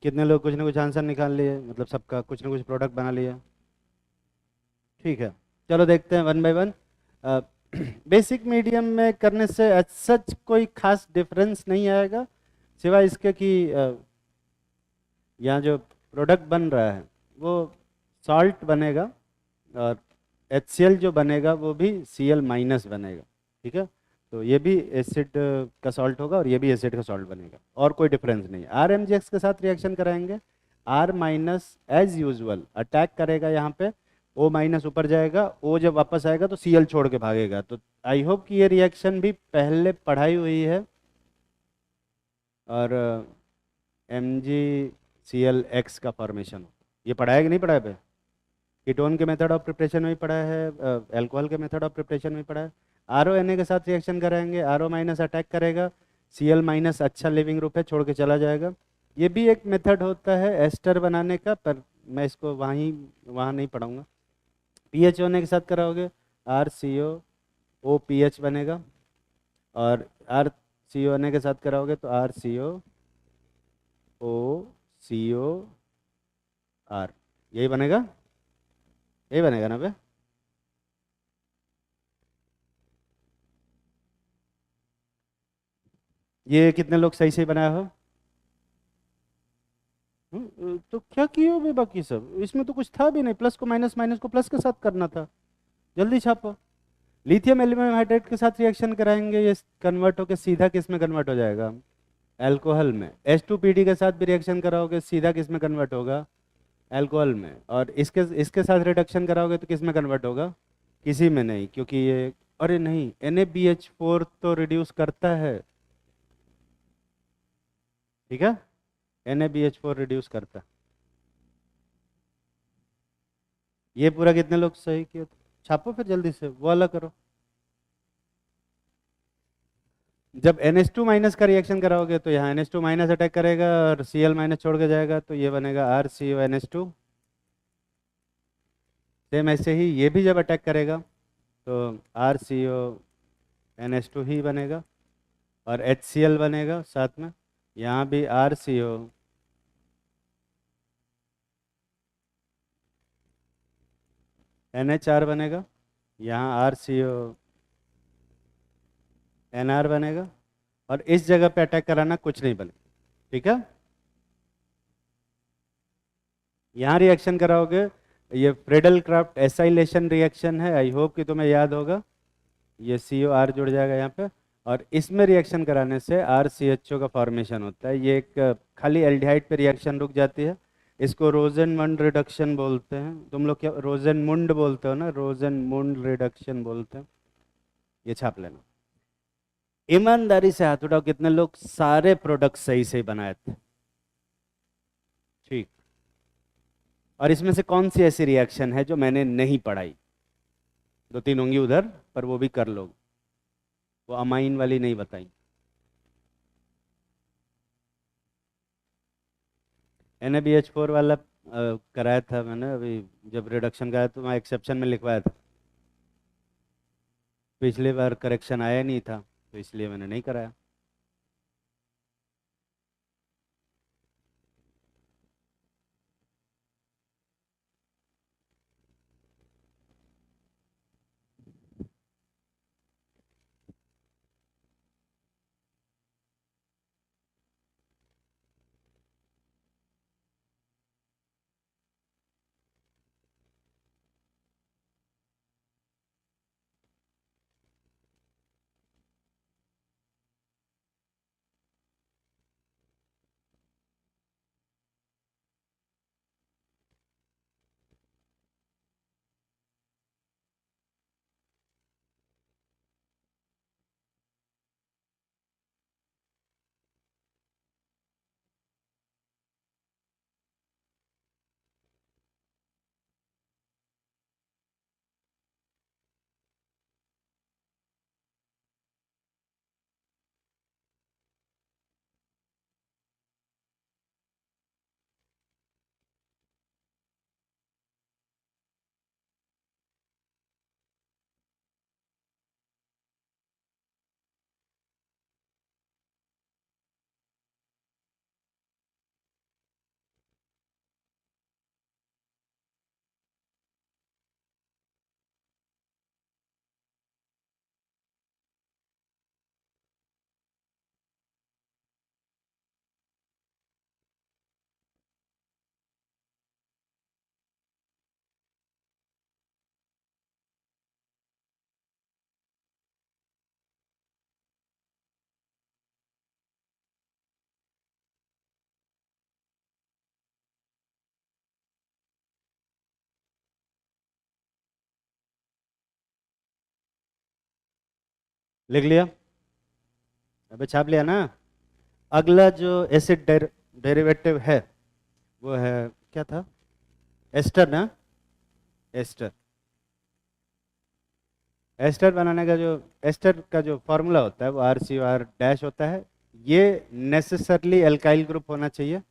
कितने लोग कुछ ना कुछ आंसर निकाल लिए, मतलब सबका कुछ ना कुछ प्रोडक्ट बना लिया। ठीक है, चलो देखते हैं one by one. Basic medium में करने से सच कोई खास डिफरेंस नहीं आएगा, सिवाय इसके कि यहाँ जो प्रोडक्ट बन रहा है वो सॉल्ट बनेगा, और HCl जो बनेगा वो भी Cl माइनस बनेगा। ठीक है, तो ये भी एसिड का सॉल्ट होगा और ये भी एसिड का सॉल्ट बनेगा, और कोई डिफरेंस नहीं। RMgx के साथ रिएक्शन कराएंगे, R minus as usual attack करेगा यहाँ पे, O माइनस ऊपर जाएगा, O जब वापस आएगा तो Cl छोड़ के भागेगा। तो आई होप कि ये रिएक्शन भी पहले पढ़ाई हुई है। और MgClX का फॉर्मेशन, ये पढ़ाया कि नहीं पढ़ाया पे? कीटोन के मेथड ऑफ प्रिपरेशन में भी पढ़ा है, अल्कोहल के मेथड ऑफ प्रिपरेशन में भी पढ़ा है। RONA के साथ रिएक्शन कराएंगे, RO माइनस अटैक करेगा, Cl माइनस अच्छा लिविंग ग्रुप है, छोड़ के चला जाएगा। ये भी एक मेथड होता है एस्टर बनाने का, पर मैं इसको वहाँ नहीं पढ़ाऊंगा। पीएच होने के साथ कराओगे, RCO OPH बनेगा, और RCO होने के साथ कराओगे तो RCOOCOR, यही बनेगा, यही बनेगा ना बे? ये कितने लोग सही सही बनाया हो? तो क्या किए हो बे बाकी सब? इसमें तो कुछ था भी नहीं, प्लस को माइनस, माइनस को प्लस के साथ करना था। जल्दी छापो। लिथियम एल्यूमिनियम हाइड्रेट के साथ रिएक्शन कराएंगे, ये कन्वर्ट होकर सीधा किस में कन्वर्ट हो जाएगा? अल्कोहल में। H2PD के साथ भी रिएक्शन कराओगे, सीधा किस में कन्वर्ट होगा? अल्कोहल में। और इसके इसके साथ रिडक्शन कराओगे तो किस में कन्वर्ट होगा? किसी में नहीं, क्योंकि ये, अरे नहीं, NaBH4 तो रिड्यूस करता है। ठीक है, NaBH4 रिड्यूस करता है। ये पूरा कितने लोग सही किए? छापो फिर जल्दी से, वो वाला करो। जब NH2 माइनस का रिएक्शन कराओगे तो यहाँ NH2 माइनस अटैक करेगा और Cl माइनस छोड़ के जाएगा, तो ये बनेगा RCONH2। सेम ऐसे ही ये भी जब अटैक करेगा तो RCONH2 ही बनेगा, और HCl बनेगा साथ में। यहाँ भी RCONHR बनेगा, यहाँ RCONR बनेगा, और इस जगह पे अटैक कराना, कुछ नहीं बने। ठीक है, यहाँ रिएक्शन कराओगे, ये फ्रेडल क्राफ्ट एसाइलेशन रिएक्शन है, आई होप कि तुम्हें याद होगा। ये COR जुड़ जाएगा यहाँ पे, और इसमें रिएक्शन कराने से RCHO का फॉर्मेशन होता है। ये एक खाली एल्डिहाइड पे रिएक्शन रुक जाती है, इसको रोजेनमंड रिडक्शन बोलते हैं। तुम लोग क्या रोजेनमुंड बोलते हो ना? रोजेनमुंड रिडक्शन बोलते हैं। ये छाप लेना। ईमानदारी से हाथ उठाओ, कितने लोग सारे प्रोडक्ट सही सही बनाए थे? ठीक। और इसमें से कौन सी ऐसी रिएक्शन है जो मैंने नहीं पढ़ाई? दो तीन होंगी उधर, पर वो भी कर लो, वो अमाइन वाली नहीं बताई। NaBH4 वाला कराया था मैंने अभी, जब रिडक्शन कराया तो मैं एक्सेप्शन में लिखवाया था। पिछली बार करेक्शन आया नहीं था, तो इसलिए मैंने नहीं कराया। लिख लिया? अबे छाप लिया ना? अगला जो एसिड डेरिवेटिव है वो है, क्या था? एस्टर ना? एस्टर। एस्टर बनाने का जो, एस्टर का जो फॉर्मूला होता है वो RCOR डैश होता है। ये नेसेसरली एल्काइल ग्रुप होना चाहिए,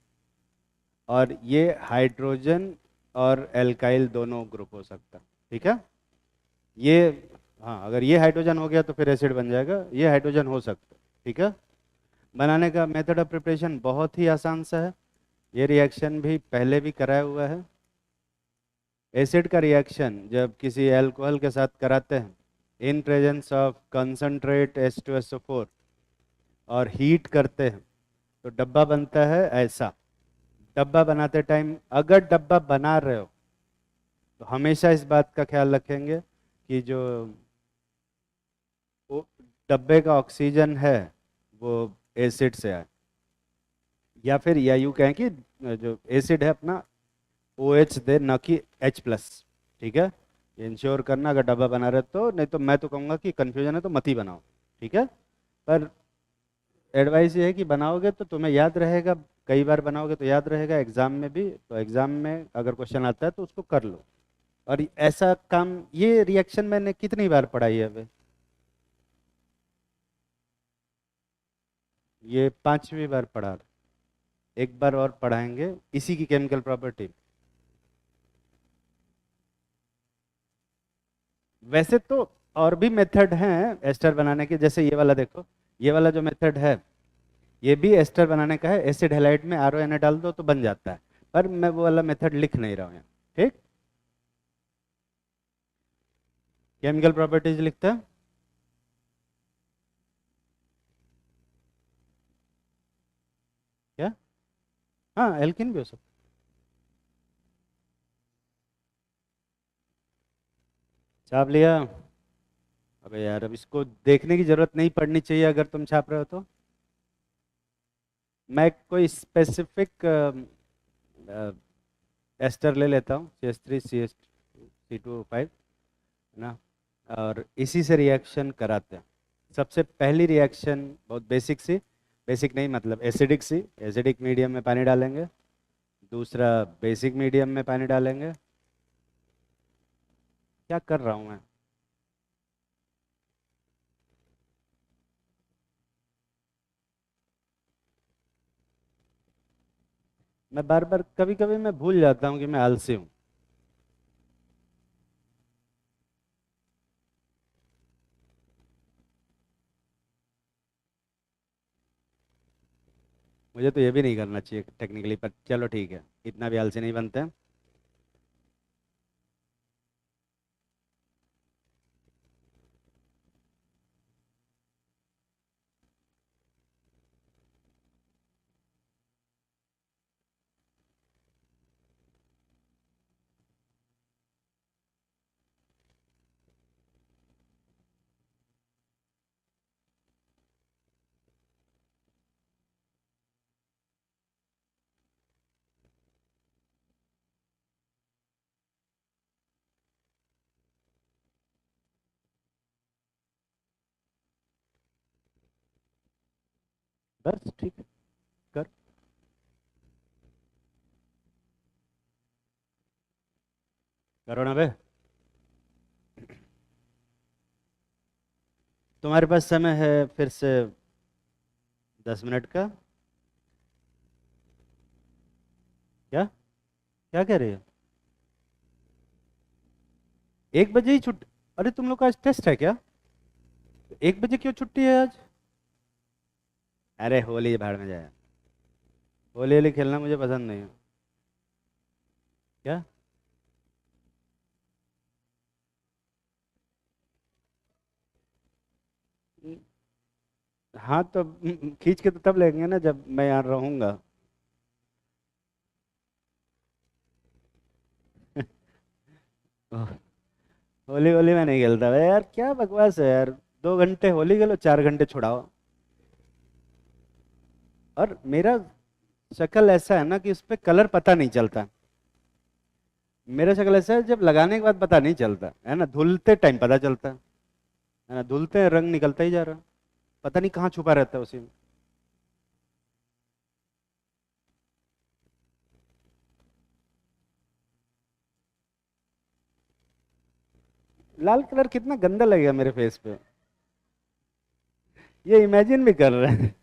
और ये हाइड्रोजन और एल्काइल दोनों ग्रुप हो सकता है। ठीक है? ये, हाँ, अगर ये हाइड्रोजन हो गया तो फिर एसिड बन जाएगा, ये हाइड्रोजन हो सकता है। ठीक है? बनाने का मेथड ऑफ प्रिपरेशन बहुत ही आसान सा है। ये रिएक्शन भी पहले भी कराया हुआ है। एसिड का रिएक्शन जब किसी अल्कोहल के साथ कराते हैं in presence of concentrate H2SO4 और हीट करते हैं तो डब्बा बनता है ऐसा। डब्बा बनाते टाइम अगर डब्बा बना रहे हो तो हमेशा इस बात का ख्याल रखेंगे कि जो डब्बे का ऑक्सीजन है वो एसिड से आए, या फिर या यूँ कहें कि जो एसिड है अपना OH दे, ना कि H+। ठीक है? इंश्योर करना अगर डब्बा बना रहे तो, नहीं तो मैं तो कहूँगा कि कन्फ्यूजन है तो मत ही बनाओ। ठीक है? पर एडवाइस ये है कि बनाओगे तो तुम्हें याद रहेगा, कई बार बनाओगे तो याद रहेगा, एग्जाम में भी। तो एग्जाम में अगर क्वेश्चन आता है तो उसको कर लो। और ऐसा काम, ये रिएक्शन मैंने कितनी बार पढ़ाई है अभी? ये 5वीं बार पढ़ा। एक बार और पढ़ाएंगे इसी की केमिकल प्रॉपर्टी। वैसे तो और भी मेथड हैं एस्टर बनाने के, जैसे ये वाला देखो, ये वाला जो मेथड है ये भी एस्टर बनाने का है। एसिड हैलाइड में RONA डाल दो तो बन जाता है, पर मैं वो वाला मेथड लिख नहीं रहा हूँ यहाँ। ठीक? केमिकल प्रॉपर्टीज लिखता है। क्या? हाँ, एल्किन भी हो सकता। छाप लिया? अबे यार, अब इसको देखने की जरूरत नहीं पड़नी चाहिए अगर तुम छाप रहे हो तो। मैं कोई स्पेसिफिक एस्टर ले लेता हूँ, CH3CH2CO5 ना, और इसी से रिएक्शन कराते हैं। सबसे पहली रिएक्शन बहुत बेसिक सी, बेसिक नहीं मतलब एसिडिक सी, एसिडिक मीडियम में पानी डालेंगे। दूसरा बेसिक मीडियम में पानी डालेंगे। क्या कर रहा हूँ मैं? मैं बार बार, कभी कभी मैं भूल जाता हूँ कि मैं आलसी हूँ। मुझे तो ये भी नहीं करना चाहिए टेक्निकली, पर चलो ठीक है, इतना भी आलसी नहीं बनते हैं। बस ठीक है, कर। करो ना बे। तुम्हारे पास समय है फिर से 10 मिनट का। क्या? क्या कह रही हो? 1 बजे ही छुट्टी? अरे तुम लोग का आज टेस्ट है क्या? 1 बजे क्यों छुट्टी है आज? अरे होली भाड़ में जाए। होली होली खेलना मुझे पसंद नहीं है। क्या? हाँ तो खींच के तो तब लेंगे ना जब मैं यहाँ रहूंगा। होली होली में नहीं खेलता भाई यार, क्या बकवास है यार। 2 घंटे होली खेलो, 4 घंटे छुड़ाओ। और मेरा शक्ल ऐसा है ना कि उस पे कलर पता नहीं चलता। मेरा शक्ल ऐसा है, जब लगाने के बाद पता नहीं चलता है ना, धुलते टाइम पता चलता है। है ना, धुलते हैं रंग निकलता ही जा रहा, पता नहीं कहाँ छुपा रहता है उसी में। लाल कलर कितना गंदा लगेगा मेरे फेस पे, ये इमेजिन भी कर रहे हैं।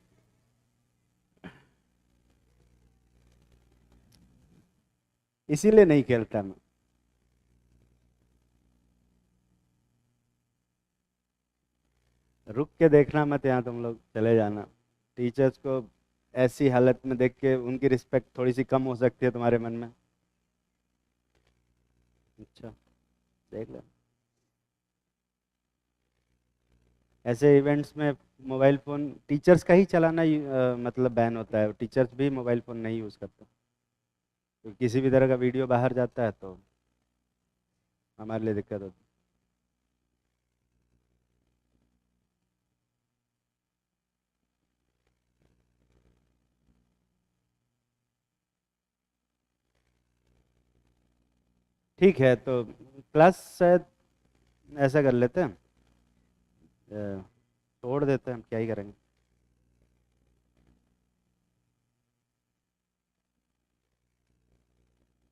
इसीलिए नहीं खेलता मैं। रुक के देखना मत, यहाँ तुम लोग चले जाना। टीचर्स को ऐसी हालत में देख के उनकी रिस्पेक्ट थोड़ी सी कम हो सकती है तुम्हारे मन में। अच्छा, देख लो। ऐसे इवेंट्स में मोबाइल फोन टीचर्स का ही चलाना मतलब बैन होता है, टीचर्स भी मोबाइल फोन नहीं यूज करते। तो किसी भी तरह का वीडियो बाहर जाता है तो हमारे लिए दिक्कत होती है। ठीक है, तो क्लास शायद ऐसा कर लेते हैं, तोड़ देते हैं, हम क्या ही करेंगे।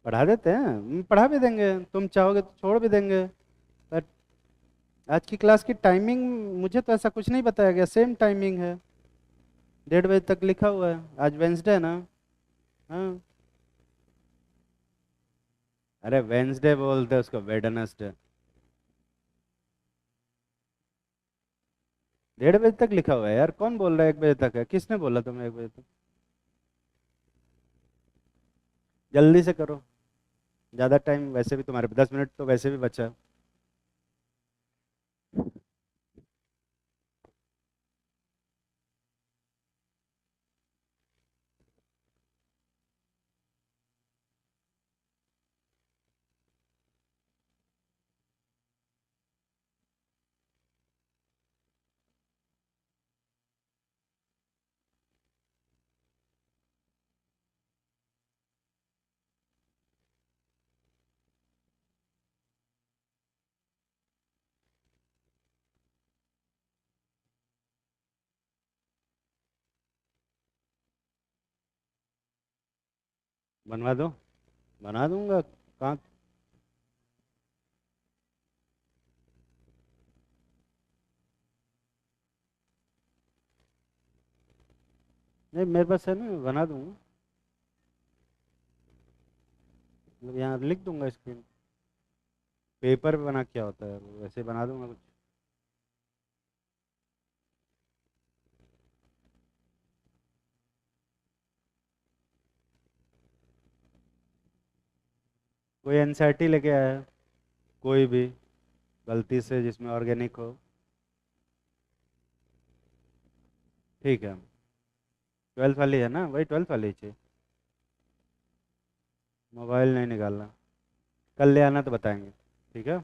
पढ़ा देते हैं, पढ़ा भी देंगे, तुम चाहोगे तो छोड़ भी देंगे। बट आज की क्लास की टाइमिंग, मुझे तो ऐसा कुछ नहीं बताया गया, सेम टाइमिंग है, 1:30 बजे तक लिखा हुआ है। आज वेंसडे है ना। हाँ। अरे वेंसडे बोलते हैं उसको, वेडनेसडे। 1:30 बजे तक लिखा हुआ है यार, कौन बोल रहा है 1 बजे तक है, किसने बोला तुम्हें 1 बजे तक? जल्दी से करो, ज़्यादा टाइम वैसे भी तुम्हारे 10 मिनट तो वैसे भी बचा है। बनवा दो, बना दूंगा, कहाँ। नहीं मेरे पास है ना, बना दूंगा, मतलब यहाँ लिख दूंगा स्क्रीन। पेपर पे बना क्या होता है, वैसे बना दूंगा कुछ। कोई एनसीईआरटी लेके आया है, कोई भी गलती से जिसमें ऑर्गेनिक हो। ठीक है, 12th वाली है ना, वही 12th वाली चाहिए। मोबाइल नहीं निकालना, कल ले आना तो बताएंगे। ठीक है।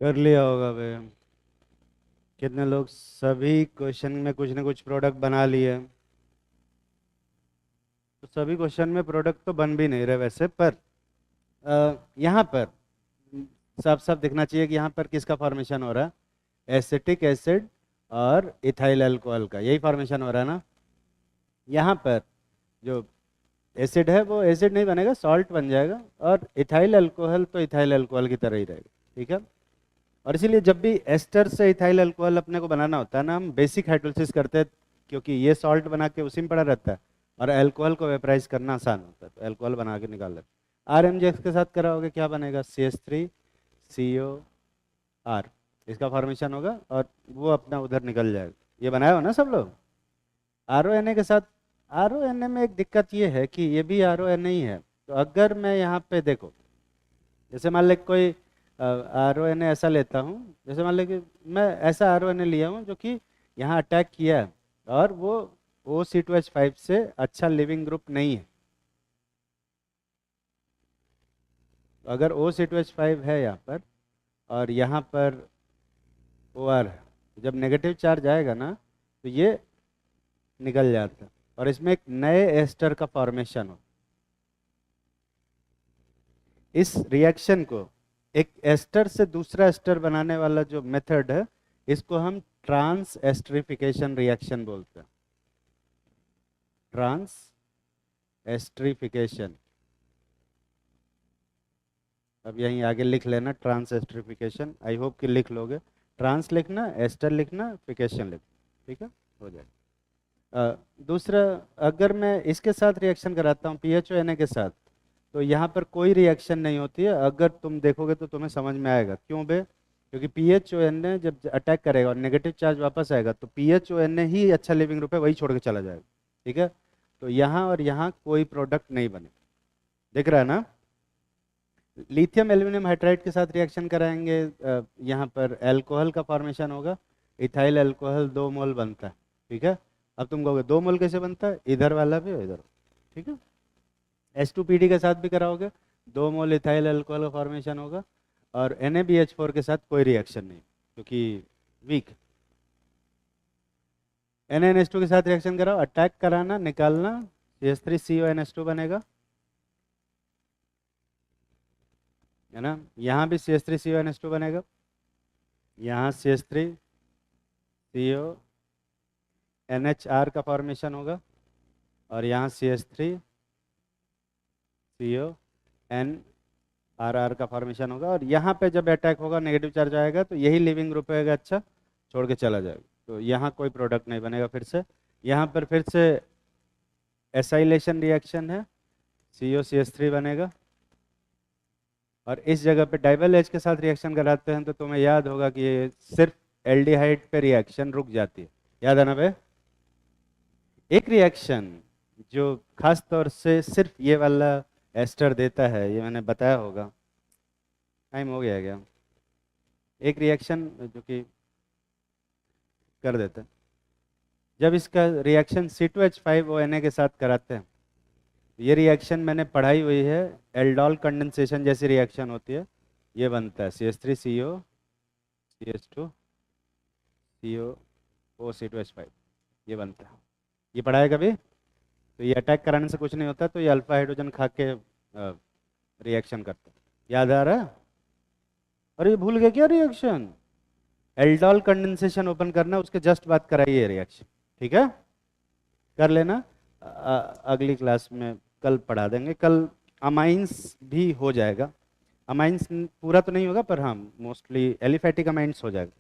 कर लिया होगा बे। कितने लोग सभी क्वेश्चन में कुछ ना कुछ प्रोडक्ट बना लिए। तो सभी क्वेश्चन में प्रोडक्ट तो बन भी नहीं रहे वैसे, पर यहाँ पर साफ साफ दिखना चाहिए कि यहाँ पर किसका फॉर्मेशन हो रहा है, एसिटिक एसिड और इथाइल अल्कोहल का, यही फॉर्मेशन हो रहा है ना। यहाँ पर जो एसिड है वो एसिड नहीं बनेगा, सॉल्ट बन जाएगा, और इथाइल अल्कोहल तो इथाइल अल्कोहल की तरह ही रहेगा, ठीक है। और इसीलिए जब भी एस्टर से इथाइल अल्कोहल अपने को बनाना होता है ना, हम बेसिक हाइड्रोलिसिस करते हैं, क्योंकि ये सॉल्ट बना के उसी में पड़ा रहता है, और अल्कोहल को वेपराइज करना आसान होता है, तो अल्कोहल बना के निकाल लेते हैं। RMgx के साथ कराओगे क्या बनेगा, CH3COR, इसका फॉर्मेशन होगा और वो अपना उधर निकल जाएगा। ये बनाया हो ना सब लोग। RONA के साथ, RONA में एक दिक्कत ये है कि ये भी RONA ही है। तो अगर मैं यहाँ पे देखो, जैसे मान ले कोई RONA ऐसा लेता हूँ, जैसे मान ले कि मैं ऐसा RONA लिया हूँ जो कि यहाँ अटैक किया है, और वो OC2H5 से अच्छा लिविंग ग्रुप नहीं है। अगर OC2H5 है यहाँ पर, और यहाँ पर OR है, जब नेगेटिव चार्ज आएगा ना, तो ये निकल जाता है, और इसमें एक नए एस्टर का फॉर्मेशन हो। इस रिएक्शन को, एक एस्टर से दूसरा एस्टर बनाने वाला जो मेथड है, इसको हम ट्रांस एस्टरिफिकेशन रिएक्शन बोलते हैं। ट्रांस एस्टरिफिकेशन, अब यहीं आगे लिख लेना ट्रांस एस्टरिफिकेशन, आई होप कि लिख लोगे। ट्रांस लिखना, एस्टर लिखना, फिकेशन लिखना, ठीक है, हो जाएगा। दूसरा, अगर मैं इसके साथ रिएक्शन कराता हूँ PHONA के साथ, तो यहाँ पर कोई रिएक्शन नहीं होती है। अगर तुम देखोगे तो तुम्हें समझ में आएगा क्यों बे, क्योंकि PHONA जब अटैक करेगा और नेगेटिव चार्ज वापस आएगा, तो PHONA ही अच्छा लिविंग ग्रुप है, वही छोड़ के चला जाएगा, ठीक है। तो यहाँ और यहाँ कोई प्रोडक्ट नहीं बने, दिख रहा है ना। लिथियम एल्यूमिनियम हाइड्राइड के साथ रिएक्शन कराएंगे, यहाँ पर अल्कोहल का फॉर्मेशन होगा, इथाइल अल्कोहल 2 मोल बनता है, ठीक है। अब तुम कहोगे 2 मोल कैसे बनता है, इधर वाला भी और इधर, ठीक है। H2PD के साथ भी कराओगे, 2 मोल इथाइल अल्कोहल का फॉर्मेशन होगा, और NaBH4 के साथ कोई रिएक्शन नहीं, क्योंकि वीक। NaNH2 के साथ रिएक्शन कराओ, अटैक कराना, निकालना, CH3CONH2 बनेगा, है ना। यहाँ भी CH3CONH2 बनेगा, यहाँ CH3CONHR का फॉर्मेशन होगा, और यहाँ CH3CONRR का फॉर्मेशन होगा, और यहाँ पे जब अटैक होगा, नेगेटिव चार्ज आएगा, तो यही लिविंग ग्रुप रहेगा, अच्छा, छोड़ के चला जाएगा, तो यहाँ कोई प्रोडक्ट नहीं बनेगा। फिर से यहाँ पर फिर से एसाइलेशन रिएक्शन है, COCH3 बनेगा, और इस जगह पे डाइबल एच के साथ रिएक्शन कराते हैं, तो तुम्हें याद होगा कि ये सिर्फ एल्डिहाइड पे रिएक्शन रुक जाती है, याद है ना भाई। एक रिएक्शन जो खास तौर से सिर्फ ये वाला एस्टर देता है, ये मैंने बताया होगा, टाइम हो गया क्या। एक रिएक्शन जो कि कर देते हैं, जब इसका रिएक्शन C2H5ONA के साथ कराते हैं, ये रिएक्शन मैंने पढ़ाई हुई है, एल्डोल कंडेंसेशन जैसी रिएक्शन होती है, ये बनता है CH3CO CH2 COOC2H5, ये बनता है, ये पढ़ा है कभी। तो ये अटैक कराने से कुछ नहीं होता, तो ये अल्फा हाइड्रोजन खा के रिएक्शन करता है, याद आ रहा है। और ये भूल गए क्या रिएक्शन, एल्डोल कंडेंसेशन ओपन करना, उसके जस्ट बाद कराइए रिएक्शन, ठीक है, कर लेना। अगली क्लास में कल पढ़ा देंगे, कल अमाइंस भी हो जाएगा। अमाइंस पूरा तो नहीं होगा, पर हाँ मोस्टली एलिफैटिक अमाइंस हो जाएगा।